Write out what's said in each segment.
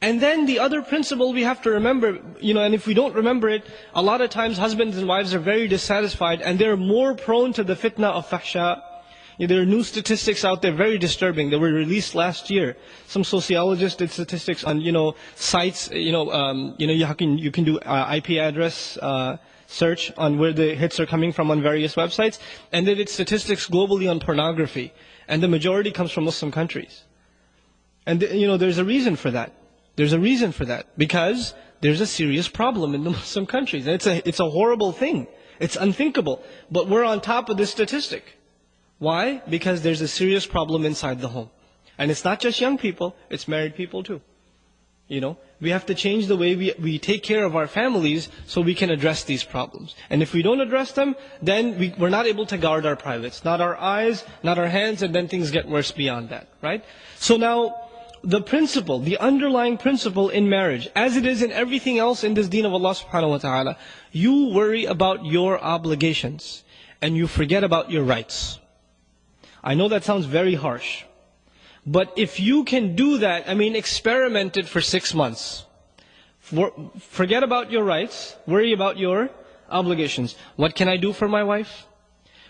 And then the other principle we have to remember, and if we don't remember it, a lot of times husbands and wives are very dissatisfied and they're more prone to the fitna of fahsha. There are new statistics out there, very disturbing, that were released last year. Some sociologists did statistics on, sites, you can do IP address search on where the hits are coming from on various websites. And they did statistics globally on pornography. And the majority comes from Muslim countries. And, there's a reason for that. There's a reason for that. Because there's a serious problem in the Muslim countries. And it's a horrible thing. It's unthinkable. But we're on top of this statistic. Why? Because there's a serious problem inside the home. And it's not just young people, it's married people too. We have to change the way we take care of our families so we can address these problems. And if we don't address them, then we're not able to guard our privates. Not our eyes, not our hands, and then things get worse beyond that, right? So now, the principle, the underlying principle in marriage, as it is in everything else in this deen of Allah subhanahu wa ta'ala, you worry about your obligations and you forget about your rights. I know that sounds very harsh. But if you can do that, experiment it for 6 months. Forget about your rights, worry about your obligations. What can I do for my wife?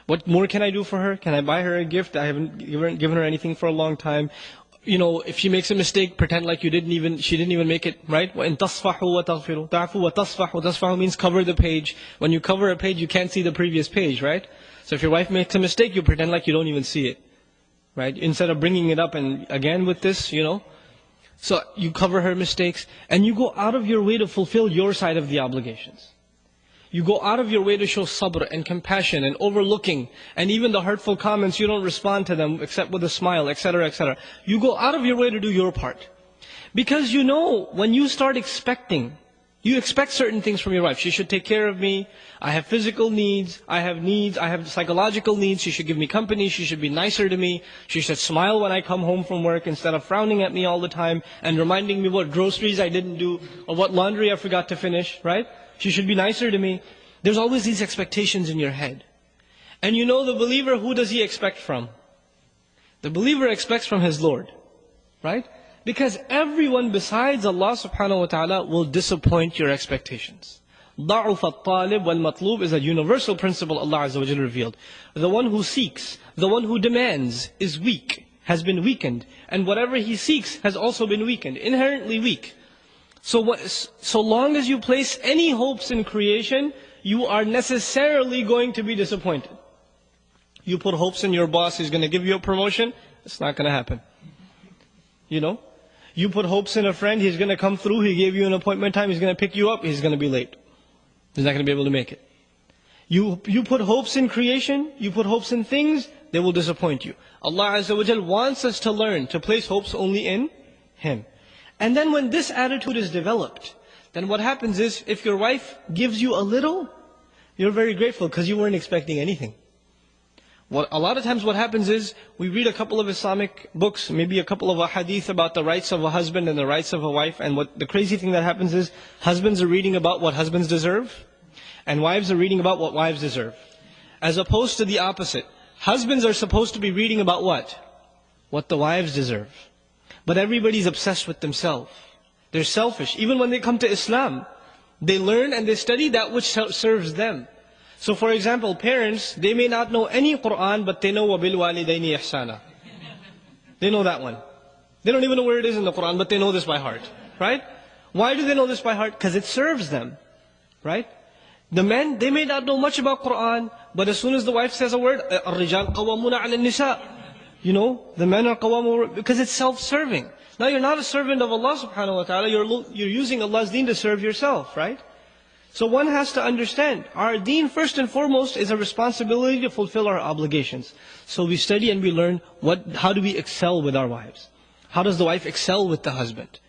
What more can I do for her? Can I buy her a gift? I haven't given her anything for a long time. If she makes a mistake, pretend like she didn't even make it, right? وَإِن تَصْفَحُوا وَتَغْفِرُوا تَعْفُوا وَتَصْفَحُوا تَصْفَحُوا means cover the page. When you cover a page, you can't see the previous page, right? So if your wife makes a mistake, you pretend like you don't even see it, right? Instead of bringing it up and again with this, So you cover her mistakes and you go out of your way to fulfill your side of the obligations. You go out of your way to show sabr and compassion and overlooking, and even the hurtful comments, you don't respond to them except with a smile, etc., etc. You go out of your way to do your part. Because when you start expecting, you expect certain things from your wife. She should take care of me. I have physical needs. I have psychological needs. She should give me company. She should be nicer to me. She should smile when I come home from work instead of frowning at me all the time and reminding me what groceries I didn't do or what laundry I forgot to finish, right? She should be nicer to me. There's always these expectations in your head. And the believer, who does he expect from? The believer expects from his Lord, right? Because everyone besides Allah subhanahu wa ta'ala will disappoint your expectations. ضَعُفَ الطَّالِبْ وَالْمَطْلُوبِ is a universal principle Allah Azza wa Jalla revealed. The one who seeks, the one who demands is weak, has been weakened. And whatever he seeks has also been weakened, inherently weak. So long as you place any hopes in creation, you are necessarily going to be disappointed. You put hopes in your boss, he's going to give you a promotion, it's not going to happen. You put hopes in a friend, he's going to come through, he gave you an appointment time, he's going to pick you up, he's going to be late. He's not going to be able to make it. You put hopes in creation, you put hopes in things, they will disappoint you. Allah Azza wa Jal wants us to learn to place hopes only in Him. And then when this attitude is developed, then what happens is, if your wife gives you a little, you're very grateful because you weren't expecting anything. A lot of times what happens is, we read a couple of Islamic books, maybe a couple of hadith about the rights of a husband and the rights of a wife, and the crazy thing that happens is, husbands are reading about what husbands deserve, and wives are reading about what wives deserve. As opposed to the opposite. Husbands are supposed to be reading about what? What the wives deserve. But everybody's obsessed with themselves. They're selfish. Even when they come to Islam, they learn and they study that which serves them. So for example, parents, they may not know any Qur'an, but they know وَبِالْوَالِدَيْنِ إِحْسَانًا. They know that one. They don't even know where it is in the Qur'an, but they know this by heart. Right? Why do they know this by heart? Because it serves them. Right? The men, they may not know much about Qur'an, but as soon as the wife says a word, الرِّجَالْ قَوَّمُونَ عَلَى النِّسَاءِ. The men are qawamu, because it's self-serving. Now you're not a servant of Allah subhanahu wa ta'ala, you're using Allah's deen to serve yourself, right? So one has to understand, our deen first and foremost is a responsibility to fulfill our obligations. So we study and we learn how do we excel with our wives? How does the wife excel with the husband?